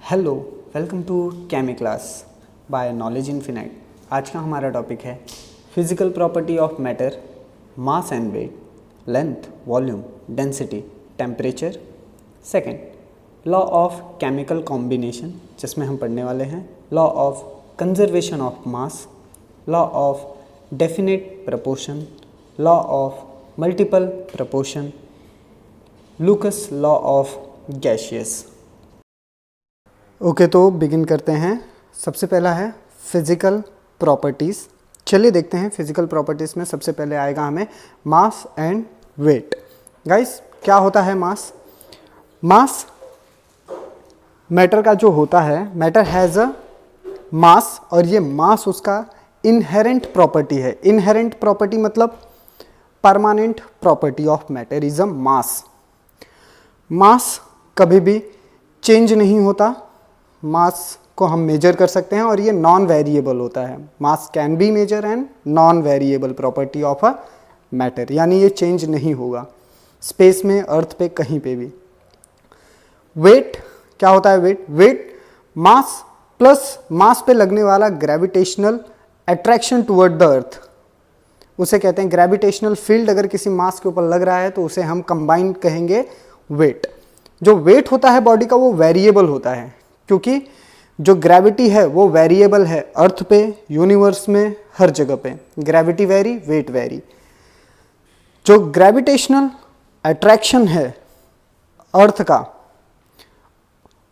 Hello, welcome to chemi class by knowledge infinite. आज का हमारा टॉपिक है physical property of matter, mass and weight, length, volume, density, temperature. Second, law of chemical combination, जिसमें हम पढ़ने वाले हैं law of conservation of mass, law of definite proportion, law of multiple proportion, Lussac's law of gaseous. Okay, तो begin करते हैं। सबसे पहला है फिजिकल प्रॉपर्टीज़। चलिए देखते हैं फिजिकल प्रॉपर्टीज़ में सबसे पहले आएगा हमें मास एंड वेट। गाइस, क्या होता है मास? मास मैटर का जो होता है, मैटर हैज़ अ मास, और ये मास उसका इनहेरेंट प्रॉपर्टी है। इनहेरेंट प्रॉपर्टी मतलब permanent property of matter is a mass. Mass कभी भी चेंज नहीं होता। मास को हम मेजर कर सकते हैं और ये नॉन वेरिएबल होता है। Mass can be measure and non variable property of a matter, यानी ये चेंज नहीं होगा स्पेस में, अर्थ पे, कहीं पे भी। वेट क्या होता है? वेट मास प्लस मास पे लगने वाला gravitational attraction toward the earth, उसे कहते हैं ग्रेविटेशनल फील्ड। अगर किसी मास के ऊपर लग रहा है तो उसे हम कंबाइंड कहेंगे वेट। जो वेट होता है बॉडी का वो वेरिएबल होता है, क्योंकि जो ग्रेविटी है वो वेरिएबल है अर्थ पे, यूनिवर्स में, हर जगह पे। Gravity vary, weight vary. जो ग्रेविटेशनल अट्रैक्शन है अर्थ का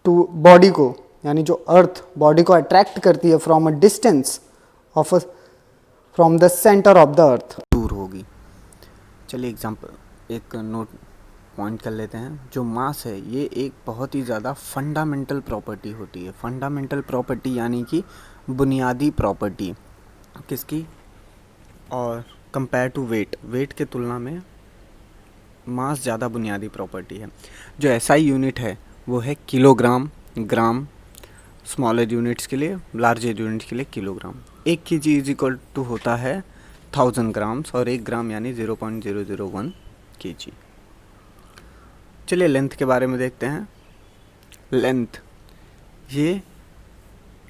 टू बॉडी को, यानी जो अर्थ बॉडी को अट्रैक्ट करती है from a distance of from the centre of the earth, दूर होगी। चलिए एग्जांपल एक नोट पॉइंट कर लेते हैं। जो मास है ये एक बहुत ही ज़्यादा फंडामेंटल प्रॉपर्टी होती है। फंडामेंटल प्रॉपर्टी यानी कि बुनियादी प्रॉपर्टी किसकी? और कंपेयर टू वेट, वेट के तुलना में मास ज़्यादा बुनियादी प्रॉपर्टी है। जो एसआई यूनिट है वो है किलोग्राम, ग्राम, स्मॉलर यूनिट्स के लिए, लार्जर यूनिट्स के लिए kilogram. 1 kg is equal to होता है 1000 ग्राम्स, और 1 ग्राम यानी 0.001 kg। चलिए लेंथ के बारे में देखते हैं। लेंथ ये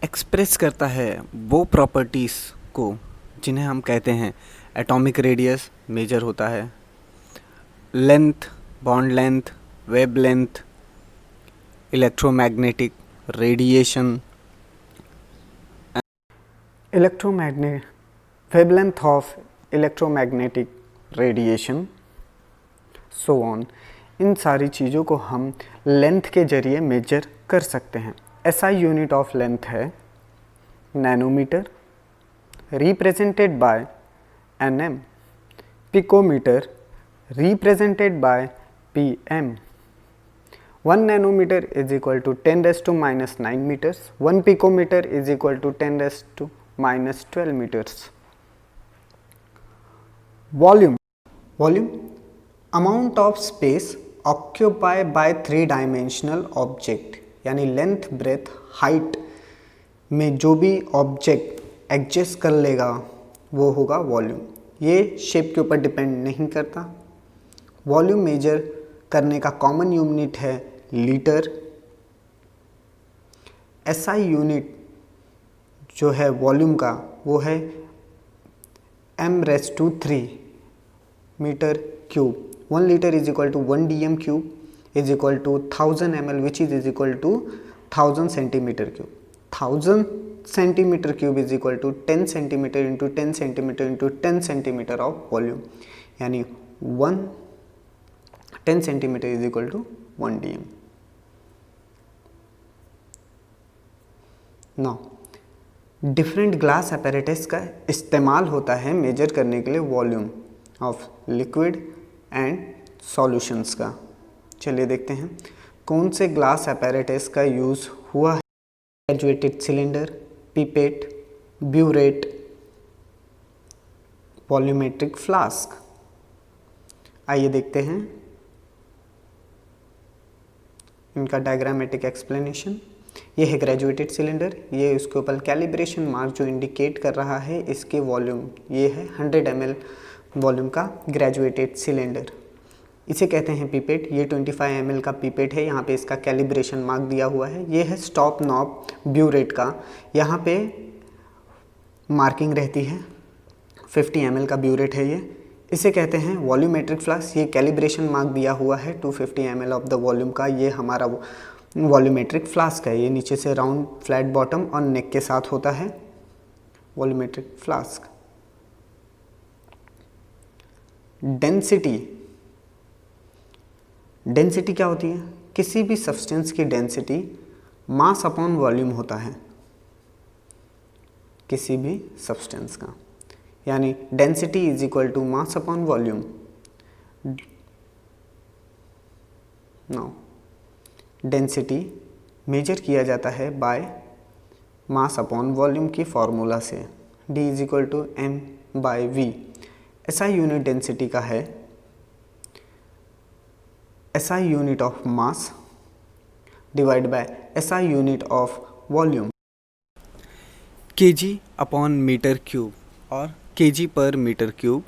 एक्सप्रेस करता है वो प्रॉपर्टीज़ को जिन्हें हम कहते हैं एटॉमिक रेडियस मेजर होता है, length, bond length, wave length, electromagnetic radiation, wavelength of electromagnetic radiation, so on. इन सारी चीज़ों को हम लेंथ के जरिए मेजर कर सकते हैं। एसआई यूनिट ऑफ लेंथ है nanometre, represented by NM. Picometre represented by PM. 1 nanometre is equal to 10⁻⁹ metres. 1 picometre is equal to 10⁻12 metres. Volume amount of space occupy by 3 dimensional object, यानी length, breadth, height में जो भी object adjust कर लेगा वो होगा volume. ये shape के ऊपर डिपेंड नहीं करता। वॉल्यूम मेजर करने का कॉमन यूनिट है लीटर। एसआई यूनिट जो है वॉल्यूम का वो है m⁻³ metre cube. 1 liter is equal to 1 dm cube is equal to 1000 ml, which is equal to 1000 centimeter cube. 1000 centimeter cube is equal to 10 centimeter into 10 centimeter into 10 centimeter of volume, यानी 10 centimeter is equal to 1 dm. Now different glass apparatus का इस्तेमाल होता है major करने के लिए volume of liquid and solutions का। चलिए देखते हैं कौन से ग्लास apparatus का यूज़ हुआ है। Graduated cylinder, pipette, burette, volumetric flask. आइए देखते हैं इनका डायग्रामेटिक एक्सप्लेनेशन। ये है ग्रेजुएटेड सिलेंडर, ये उसके ऊपर कैलिब्रेशन मार्क जो इंडिकेट कर रहा है इसके वॉल्यूम। ये है 100 ml वॉल्यूम का ग्रेजुएटेड सिलेंडर। इसे कहते हैं पिपेट। ये 25 ml का पिपेट है। यहाँ पे इसका कैलिब्रेशन मार्क दिया हुआ है। ये है स्टॉप नॉब ब्यूरेट का, यहाँ पे मार्किंग रहती है। 50 ml का ब्यूरेट है ये। इसे कहते हैं वॉल्यूमेट्रिक फ्लास्क। ये कैलिब्रेशन मार्क दिया हुआ है 250 ml ऑफ द वॉल्यूम का। ये हमारा वॉल्यूमेट्रिक फ्लास्क है। ये नीचे से राउंड फ्लैट बॉटम और नेक के साथ होता है वॉल्यूमेट्रिक फ्लास्क। डेंसिटी, डेंसिटी क्या होती है? किसी भी सब्सटेंस की डेंसिटी मास अपॉन वॉल्यूम होता है, किसी भी सब्सटेंस का, यानी density is equal to mass upon volume. Now density measure किया जाता है बाय मास अपॉन वॉल्यूम की फॉर्मूला से, D is equal to m/v। SI unit density का है SI unit of mass divide by SI unit of volume, kg upon metre cube और kg पर metre cube.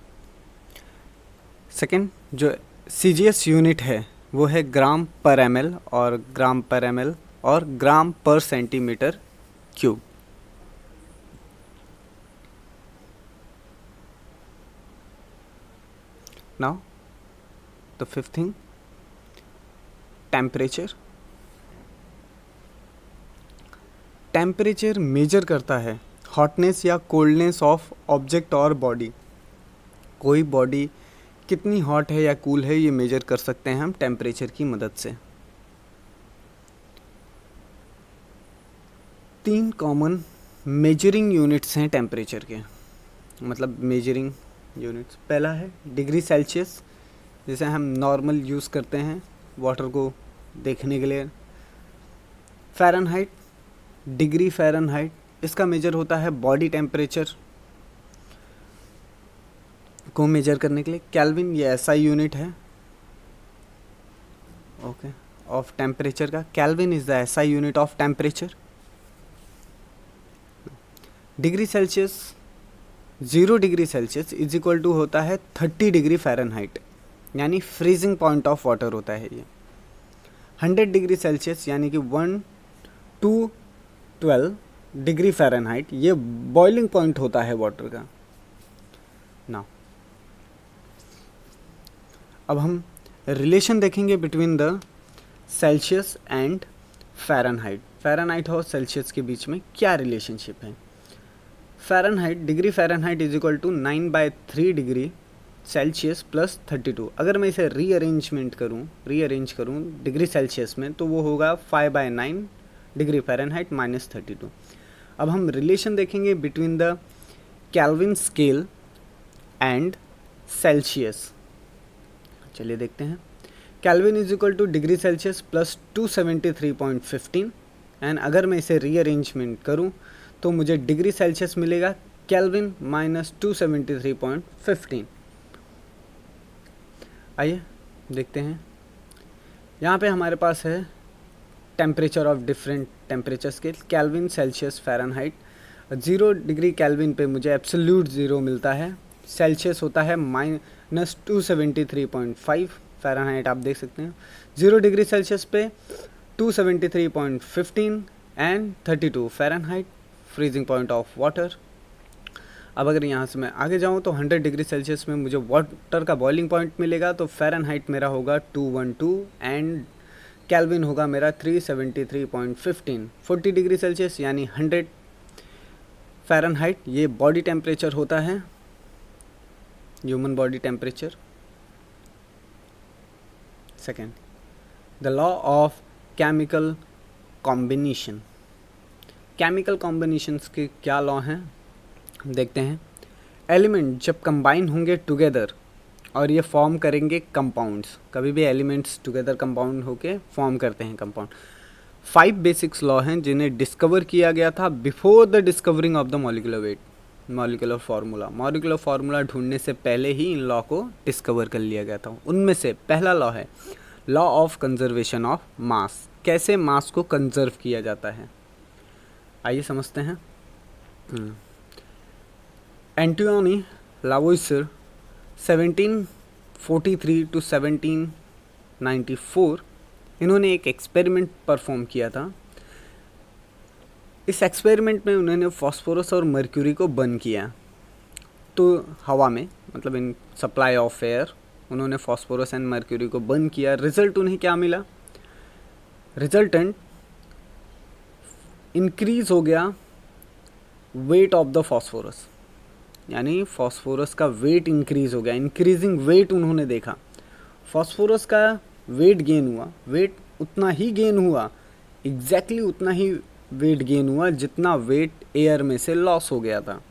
Second जो CGS unit है वो है ग्राम पर ml और ग्राम पर ml और ग्राम पर centimetre cube. Now the fifth thing, temperature. Temperature measure करता है हॉटनेस या कोल्डनेस ऑफ ऑब्जेक्ट और बॉडी। कोई बॉडी कितनी हॉट है या कूल है ये मेजर कर सकते हैं हम टेम्परेचर की मदद से। 3 कॉमन मेजरिंग यूनिट्स हैं टेम्परेचर के, मतलब मेजरिंग यूनिट्स। पहला है डिग्री सेल्सियस, जैसे हम नॉर्मल यूज़ करते हैं वाटर को देखने के लिए। फ़ारेनहाइट, डिग्री फ़ारेनहाइट, इसका मेजर होता है बॉडी टेम्परेचर को मेजर करने के लिए। केल्विन, ये SI यूनिट है ओके ऑफ टेम्परेचर का। Kelvin is the SI unit of temperature. Degree Celsius, 0 degree Celsius is equal to होता है 30 डिग्री फ़ारेनहाइट, यानी फ्रीजिंग पॉइंट ऑफ वाटर होता है ये। 100 डिग्री सेल्सियस यानी कि 1 to 12 डिग्री फ़ारेनहाइट, ये बॉइलिंग पॉइंट होता है वाटर का। ना अब हम रिलेशन देखेंगे between the Celsius and Fahrenheit. Fahrenheit और सेल्सियस के बीच में क्या रिलेशनशिप है? Fahrenheit, degree Fahrenheit is equal to 9/3 degree Celsius plus 32। अगर मैं इसे रीअरेंज करूँ डिग्री सेल्सियस में, तो वो होगा 5/9 डिग्री फ़ारेनहाइट माइनस 32। अब हम रिलेशन देखेंगे between the kelvin scale and Celsius. चलिए देखते हैं। Kelvin is equal two degree Celsius plus 273.15 and अगर मैं इसे रीअरेंजमेंट करूं तो मुझे डिग्री सेल्सियस मिलेगा केल्विन माइनस 273.15। आइए देखते हैं। यहाँ पे हमारे पास है temperature of different temperature scale, kelvin, Celsius, Fahrenheit. 0 degree kelvin पे मुझे एब्सोल्यूट 0 मिलता है। सेल्सियस होता है माइनस 273.5, फ़ारेनहाइट आप देख सकते हैं। 0 डिग्री सेल्सियस पे 273.15 and 32 Fahrenheit, freezing point of water. अब अगर यहाँ से मैं आगे जाऊँ तो 100 डिग्री सेल्सियस में मुझे वाटर का बॉइलिंग पॉइंट मिलेगा, तो फ़ारेनहाइट मेरा होगा 212 एंड केल्विन होगा मेरा 373.15। 40 डिग्री सेल्सियस यानी 100 फ़ारेनहाइट, ये बॉडी टेम्परेचर होता है, human body temperature. Second, the law of chemical combination. Chemical combinations के क्या लॉ हैं देखते हैं। एलिमेंट जब कंबाइन होंगे टुगेदर और ये फॉर्म करेंगे कंपाउंड्स, कभी भी एलिमेंट्स टुगेदर कंपाउंड होके फॉर्म करते हैं कंपाउंड। 5 बेसिक्स लॉ हैं जिन्हें डिस्कवर किया गया था before the discovering of the molecular weight, molecular formula. Molecular formula ढूंढने से पहले ही इन लॉ को डिस्कवर कर लिया गया था। उनमें से पहला लॉ है लॉ ऑफ कंजर्वेशन ऑफ मास, कैसे मास को कंजर्व किया जाता है। आइए समझते हैं। एंटोनी लावोइसिर 17 1743 to 1794 इन्होंने एक एक्सपेरिमेंट परफॉर्म किया था। इस एक्सपेरिमेंट में उन्होंने फास्फोरस और मर्क्यूरी को बर्न किया, तो हवा में, मतलब इन सप्लाई ऑफ एयर उन्होंने फास्फोरस एंड मर्क्यूरी को बर्न किया। रिजल्ट उन्हें क्या मिला? रिजल्टेंट इंक्रीज हो गया वेट ऑफ द फास्फोरस, यानी फास्फोरस का वेट इंक्रीज हो गया। इंक्रीजिंग वेट उन्होंने देखा, फास्फोरस का वेट गेन हुआ, वेट उतना ही गेन हुआ, एग्जैक्टली उतना ही वेट गेन हुआ जितना वेट एयर में से लॉस हो गया था।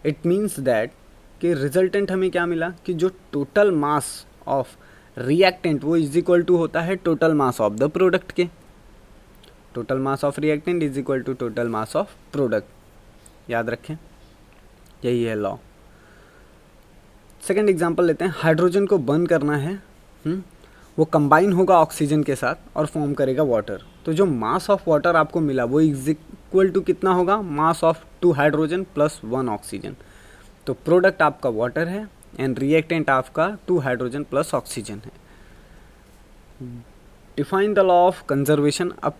इट मीन्स दैट कि रिजल्टेंट हमें क्या मिला कि जो टोटल मास ऑफ रिएक्टेंट वो इज इक्वल टू होता है total mass of the product के। Total mass of reactant is equal to total mass of product, याद रखें, यही है लॉ। सेकेंड एग्जांपल लेते हैं। हाइड्रोजन को बर्न करना है, वो कंबाइन होगा ऑक्सीजन के साथ और फॉर्म करेगा वाटर। तो जो मास ऑफ वाटर आपको मिला वो इज इक्वल टू कितना होगा? Mass of 2 hydrogen plus 1 oxygen. तो प्रोडक्ट आपका वाटर है एंड रिएक्टेंट आपका 2 हाइड्रोजन प्लस ऑक्सीजन है। Define the law of conservation. अब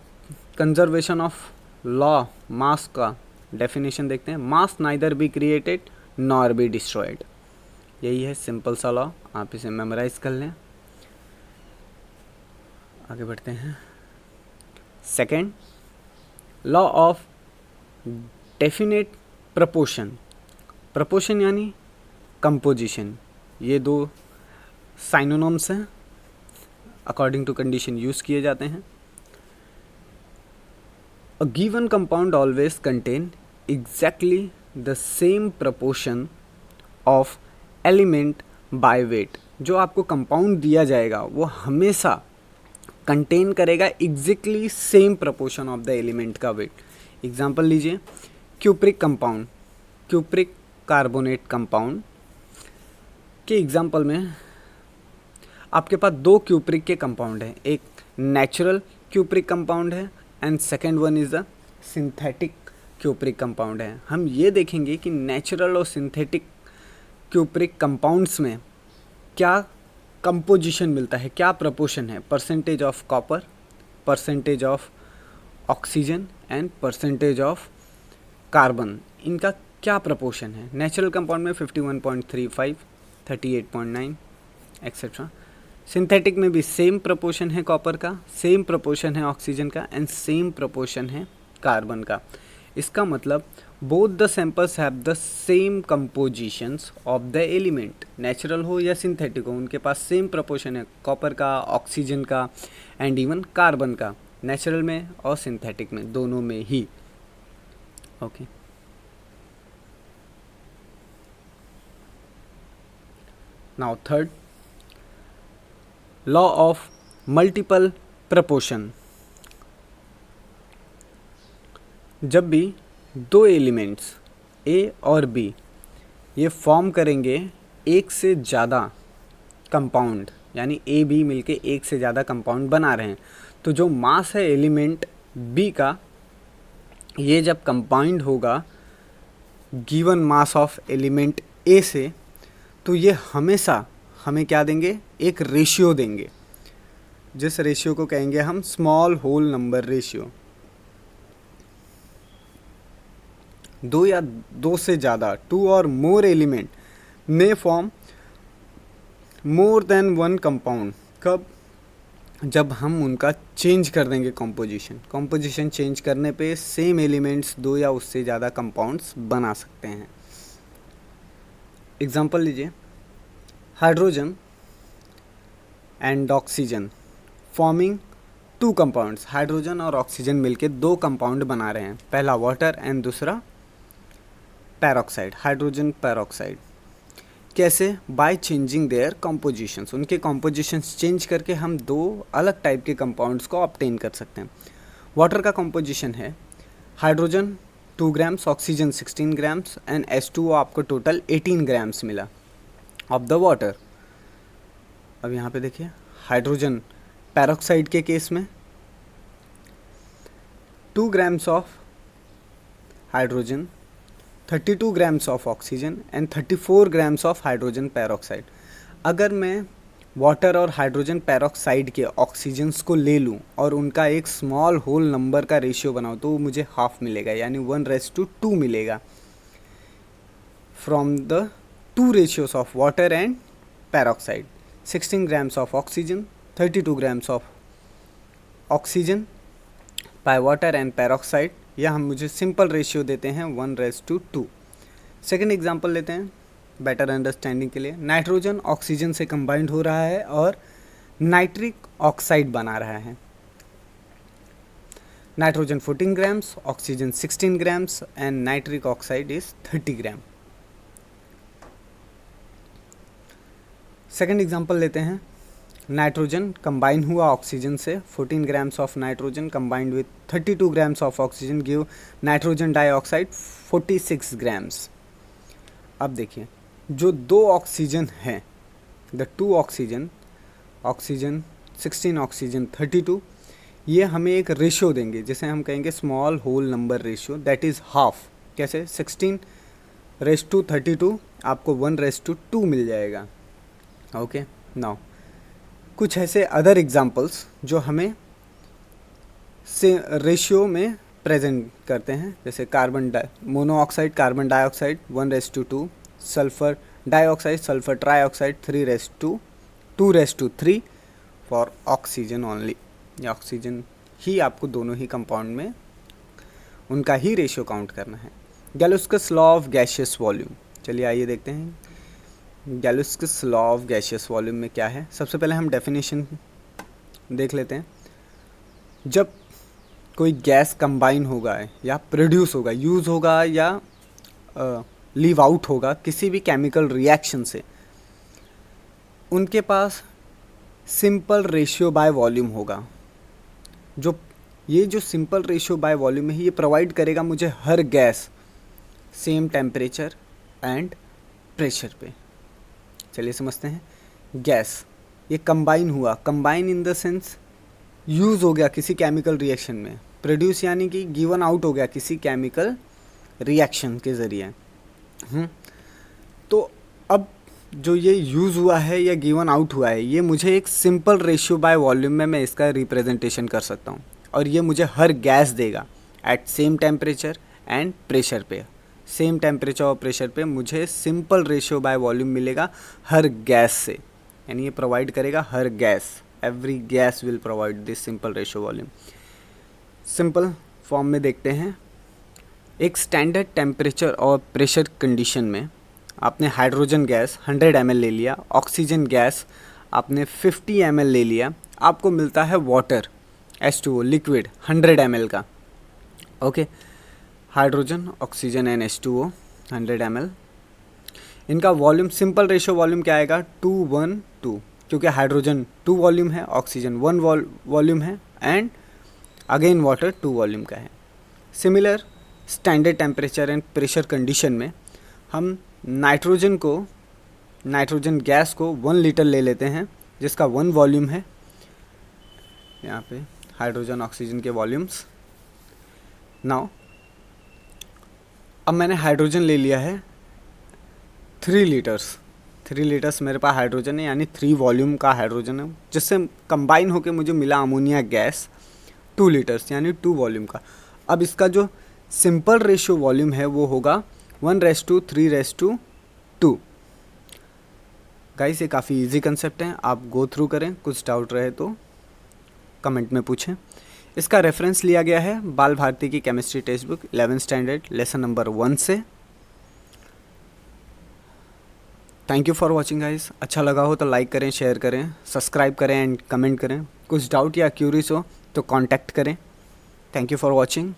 कंजर्वेशन ऑफ लॉ मास का डेफिनेशन देखते हैं। Mass neither be created nor be destroyed, यही है सिंपल सा लॉ, आप इसे मेमोराइज कर लें। आगे बढ़ते हैं। Second, law of definite proportion. Proportion यानी कंपोजिशन, ये दो साइनोनिम्स हैं, अकॉर्डिंग टू कंडीशन यूज़ किए जाते हैं। A given compound always contain exactly the same proportion of element by weight। जो आपको कंपाउंड दिया जाएगा वो हमेशा कंटेन करेगा exactly same proportion of the element का वेट। एग्जांपल लीजिए, cupric compound, cupric carbonate compound के एग्जांपल में आपके पास 2 क्यूप्रिक के कंपाउंड हैं, एक नेचुरल क्यूप्रिक कंपाउंड है and second one is the synthetic cupric compound है। हम ये देखेंगे कि नेचुरल और सिंथेटिक क्यूप्रिक कंपाउंड्स में क्या कंपोजिशन मिलता है, क्या प्रपोर्शन है, percentage of copper, percentage of oxygen and percentage of carbon, इनका क्या प्रपोर्शन है। नेचुरल कंपाउंड में 51.35, 38.9 एक्सेट्रा। सिंथेटिक में भी सेम प्रपोर्शन है कॉपर का, सेम प्रपोर्शन है ऑक्सीजन का एंड सेम प्रपोर्शन है कार्बन का। इसका मतलब both the samples have the same compositions of the element, natural हो या सिंथेटिक हो, उनके पास सेम प्रपोर्शन है कॉपर का, ऑक्सीजन का एंड इवन कार्बन का, नेचुरल में और सिंथेटिक में, दोनों में ही। Okay now third, law of multiple proportion. जब भी 2 एलिमेंट्स ए और बी ये फॉर्म करेंगे एक से ज़्यादा कंपाउंड, यानी ए बी मिलके एक से ज़्यादा कंपाउंड बना रहे हैं, तो जो मास है एलिमेंट बी का, ये जब कंबाइंड होगा गिवन मास ऑफ एलिमेंट ए से, तो ये हमेशा हमें क्या देंगे? एक रेशियो देंगे, जिस रेशियो को कहेंगे हम स्मॉल होल नंबर रेशियो। 2 या 2 से ज़्यादा, 2 और मोर एलिमेंट में फॉर्म मोर देन 1 कंपाउंड। कब? जब हम उनका चेंज कर देंगे कंपोजिशन। कंपोजिशन चेंज करने पे सेम एलिमेंट्स 2 या उससे ज़्यादा कंपाउंड्स बना सकते हैं। एग्जांपल लीजिए, hydrogen and oxygen forming 2 compounds. Hydrogen और ऑक्सीजन मिलके 2 कंपाउंड बना रहे हैं, पहला वाटर एंड दूसरा पैरोक्साइड, हाइड्रोजन पैरोक्साइड। कैसे? By changing their compositions. उनके कंपोजिशंस चेंज करके हम 2 अलग टाइप के कंपाउंड्स को ऑब्टेन कर सकते हैं। वाटर का कंपोजिशन है hydrogen 2 grams, oxygen 16 grams and H2O आपको टोटल 18 ग्राम्स मिला ऑफ द वाटर। अब यहाँ पे देखिए, हाइड्रोजन पैरोक्साइड के केस में 2 grams of hydrogen, 32 grams of oxygen and 34 grams of hydrogen peroxide. अगर मैं वाटर और हाइड्रोजन पेरोक्साइड के ऑक्सीजन्स को ले लूँ और उनका एक स्मॉल होल नंबर का रेशियो बनाऊँ तो मुझे हाफ मिलेगा, यानी 1:2 मिलेगा from the two ratios of water and peroxide. 16 grams of oxygen, 32 grams of oxygen by water and peroxide. यह हम मुझे सिंपल रेशियो देते हैं 1:2. सेकेंड एग्जाम्पल लेते हैं बेटर अंडरस्टैंडिंग के लिए. नाइट्रोजन ऑक्सीजन से कंबाइंड हो रहा है और नाइट्रिक ऑक्साइड बना रहा है. Nitrogen 14 grams, oxygen 16 grams and nitric oxide is 30 gram. Second example लेते हैं. नाइट्रोजन कंबाइन हुआ ऑक्सीजन से, 14 grams of nitrogen combined with 32 grams of oxygen give nitrogen dioxide 46 grams. अब देखिए, जो दो ऑक्सीजन हैं, द टू ऑक्सीजन 16, ऑक्सीजन 32, ये हमें एक रेशियो देंगे जिसे हम कहेंगे small whole number ratio, that is half. कैसे? 16:32 आपको 1:2 मिल जाएगा. ओके, नाउ कुछ ऐसे अदर एग्जांपल्स जो हमें से रेशियो में प्रेजेंट करते हैं, जैसे monoxide carbon dioxide 1:2, sulphur dioxide sulphur trioxide 3:2 for oxygen only. ये ऑक्सीजन ही आपको दोनों ही कंपाउंड में उनका ही रेशियो काउंट करना है. गैलोस्कस लॉ ऑफ गैशियस वॉल्यूम. चलिए आइए देखते हैं गैलोस्कस लॉ ऑफ गैशियस वॉल्यूम में क्या है. सबसे पहले हम डेफिनेशन देख लेते हैं. जब कोई गैस कंबाइन होगा या प्रोड्यूस होगा, यूज़ होगा या लीव आउट होगा किसी भी केमिकल रिएक्शन से, उनके पास सिंपल रेशियो बाय वॉल्यूम होगा. जो सिंपल रेशियो बाय वॉल्यूम है, ये प्रोवाइड करेगा मुझे हर gas same temperature and pressure पे. चलिए समझते हैं. गैस ये कंबाइन हुआ, combine in the sense use हो गया किसी केमिकल रिएक्शन में, प्रोड्यूस यानी कि गिवन आउट हो गया किसी केमिकल रिएक्शन के ज़रिए. तो अब जो ये यूज़ हुआ है या गिवन आउट हुआ है, ये मुझे एक सिंपल रेशियो बाय वॉल्यूम में मैं इसका रिप्रेजेंटेशन कर सकता हूँ और ये मुझे हर गैस देगा at same temperature and pressure पे. सेम टेम्परेचर और प्रेशर पे मुझे सिंपल रेशियो बाय वॉल्यूम मिलेगा हर गैस से, यानी ये प्रोवाइड करेगा हर gas. Every gas will provide this simple ratio volume. Simple form में देखते हैं. एक स्टैंडर्ड टेम्परेचर और प्रेशर कंडीशन में आपने हाइड्रोजन गैस 100 ml ले लिया, ऑक्सीजन गैस आपने 50 ml ले लिया, आपको मिलता है वाटर H2O लिक्विड 100 ml का. Okay, hydrogen oxygen and H2O 100 ml. इनका वॉल्यूम सिंपल रेशियो वॉल्यूम क्या आएगा? 2:1:2, क्योंकि हाइड्रोजन 2 वॉल्यूम है, ऑक्सीजन 1 वॉल्यूम है एंड अगेन वाटर 2 वॉल्यूम का है. Similar standard temperature and pressure condition में हम नाइट्रोजन गैस को 1 लीटर ले लेते हैं जिसका 1 वॉल्यूम है. यहाँ पे हाइड्रोजन ऑक्सीजन के वॉल्यूम्स. नाउ अब मैंने हाइड्रोजन ले लिया है 3 लीटर्स मेरे पास हाइड्रोजन है, यानी 3 वॉल्यूम का हाइड्रोजन है, जिससे कंबाइन होकर मुझे मिला अमोनिया गैस 2 लीटर्स यानी 2 वॉल्यूम का. अब इसका जो सिंपल रेशियो वॉल्यूम है वो होगा 1:3:2. गाइस ये काफ़ी इजी कंसेप्ट है, आप गो थ्रू करें. कुछ डाउट रहे तो कमेंट में पूछें. इसका रेफरेंस लिया गया है बाल भारती की chemistry text book 11th standard lesson number 1 से. Thank you for watching guys. अच्छा लगा हो तो लाइक करें, शेयर करें, सब्सक्राइब करें एंड कमेंट करें. कुछ डाउट या क्यूरीज हो तो कांटेक्ट करें. Thank you for watching.